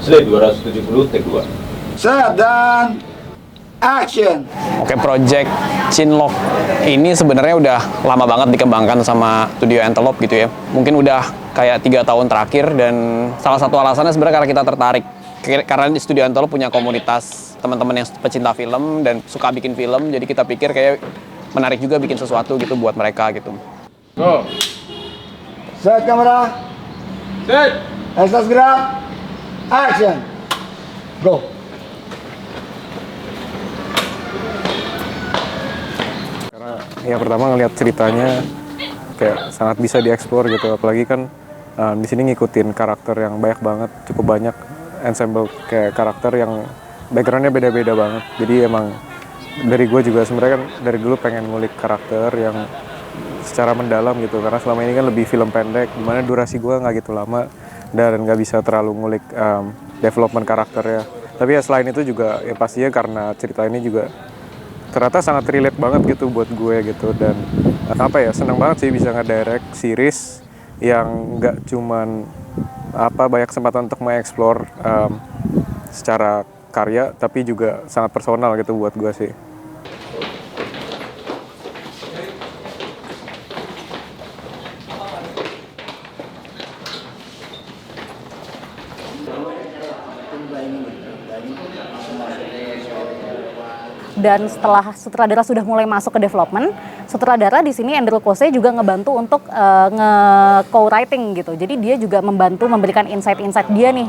Slate 270 take 2. Set dan action. Oke, project Chinlock ini sebenarnya udah lama banget dikembangkan sama studio Antelope gitu ya. Mungkin udah kayak 3 tahun terakhir, dan salah satu alasannya sebenarnya karena kita tertarik. Karena di studio Antelope punya komunitas teman-teman yang pecinta film dan suka bikin film, jadi kita pikir kayak menarik juga bikin sesuatu gitu buat mereka gitu. Go. Set kamera. Set. Ekstra gerak. Action. Go. Karena ya pertama ngelihat ceritanya kayak sangat bisa dieksplor gitu, apalagi kan di sini ngikutin karakter yang banyak banget, cukup banyak ensemble kayak karakter yang backgroundnya beda-beda banget. Jadi emang dari gue juga sebenarnya kan dari dulu pengen ngulik karakter yang secara mendalam gitu, karena selama ini kan lebih film pendek dimana durasi gue nggak gitu lama dan nggak bisa terlalu ngulik development karakternya. Tapi ya selain itu juga ya pastinya karena cerita ini juga ternyata sangat relate banget gitu buat gue gitu, dan apa ya, senang banget sih bisa ngedirect series yang nggak cuman banyak kesempatan untuk mengeksplor secara karya, tapi juga sangat personal gitu buat gue sih. Dan setelah sutradara sudah mulai masuk ke development, sutradara di sini Andrew Kose juga ngebantu untuk co-writing gitu. Jadi dia juga membantu memberikan insight-insight dia nih,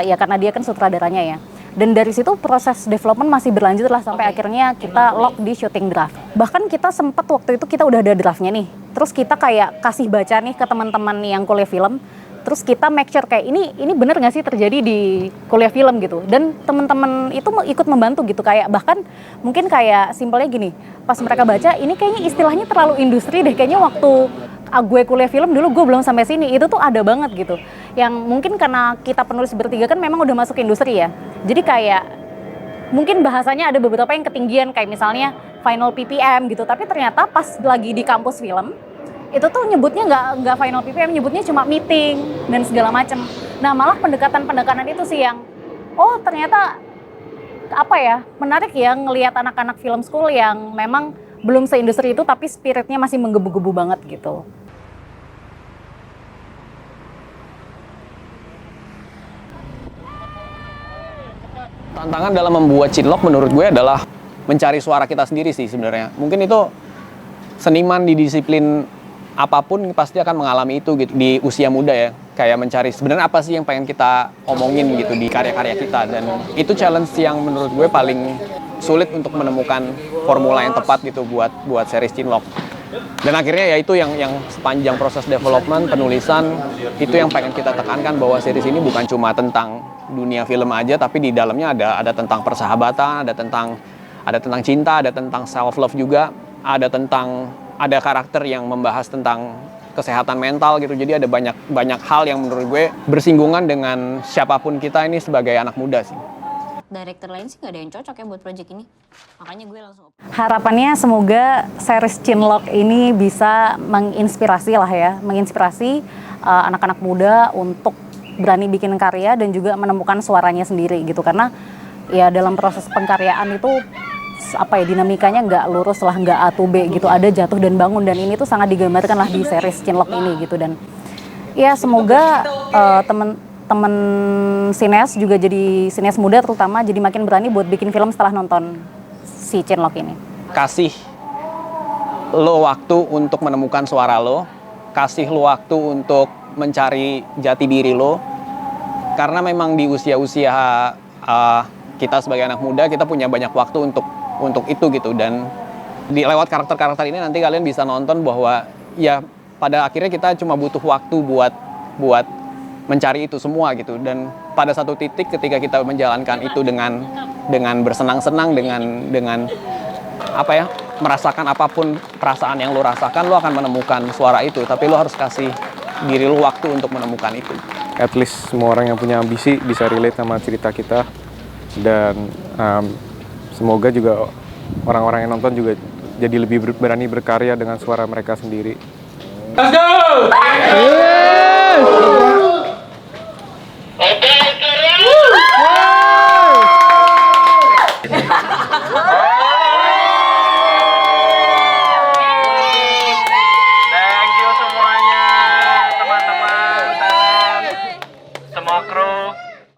ya karena dia kan sutradaranya ya. Dan dari situ proses development masih berlanjut lah sampai akhirnya kita lock di shooting draft. Bahkan kita sempat waktu itu kita udah ada draftnya nih. Terus kita kayak kasih baca nih ke teman-teman yang kuliah film. Terus kita make sure kayak ini bener nggak sih terjadi di kuliah film gitu. Dan teman-teman itu ikut membantu gitu, kayak bahkan mungkin kayak simpelnya gini, pas mereka baca ini kayaknya istilahnya terlalu industri deh, kayaknya waktu gue kuliah film dulu gue belum sampai sini, itu tuh ada banget gitu. Yang mungkin karena kita penulis bertiga kan memang udah masuk industri ya, jadi kayak mungkin bahasanya ada beberapa yang ketinggian kayak misalnya final PPM gitu, tapi ternyata pas lagi di kampus film itu tuh nyebutnya nggak final PPM, nyebutnya cuma meeting dan segala macam. Nah malah pendekatan itu sih yang ternyata apa ya, menarik ya ngelihat anak-anak film school yang memang belum seindustri itu tapi spiritnya masih menggebu-gebu banget gitu. Tantangan dalam membuat Chinlock menurut gue adalah mencari suara kita sendiri sih sebenarnya. Mungkin itu seniman di disiplin apapun pasti akan mengalami itu gitu di usia muda ya, kayak mencari sebenarnya apa sih yang pengen kita omongin gitu di karya-karya kita, dan itu challenge yang menurut gue paling sulit untuk menemukan formula yang tepat gitu buat series Chinlock. Dan akhirnya ya itu yang sepanjang proses development penulisan itu yang pengen kita tekankan, bahwa series ini bukan cuma tentang dunia film aja, tapi di dalamnya ada tentang persahabatan, ada tentang cinta, ada tentang self love juga, ada karakter yang membahas tentang kesehatan mental gitu. Jadi ada banyak hal yang menurut gue bersinggungan dengan siapapun kita ini sebagai anak muda sih. Director lain sih nggak ada yang cocok ya buat project ini, makanya gue langsung. Harapannya semoga series Chinlock ini bisa menginspirasi anak-anak muda untuk berani bikin karya dan juga menemukan suaranya sendiri gitu, karena ya dalam proses pengkaryaan itu dinamikanya nggak lurus lah, nggak A to B gitu, ada jatuh dan bangun, dan ini tuh sangat digambarkan lah di series Chinlock ini gitu. Dan ya semoga teman-teman sineas juga jadi sineas muda terutama jadi makin berani buat bikin film setelah nonton si Chinlock ini. Kasih lo waktu untuk menemukan suara lo, kasih lo waktu untuk mencari jati diri lo, karena memang di usia-usia kita sebagai anak muda kita punya banyak waktu untuk itu gitu. Dan lewat karakter-karakter ini nanti kalian bisa nonton bahwa ya pada akhirnya kita cuma butuh waktu buat mencari itu semua gitu. Dan pada satu titik ketika kita menjalankan itu dengan bersenang-senang, dengan merasakan apapun perasaan yang lo rasakan, lo akan menemukan suara itu. Tapi lo harus kasih diri lo waktu untuk menemukan itu. At least semua orang yang punya ambisi bisa relate sama cerita kita, dan semoga juga orang-orang yang nonton juga jadi lebih berani berkarya dengan suara mereka sendiri. Let's go!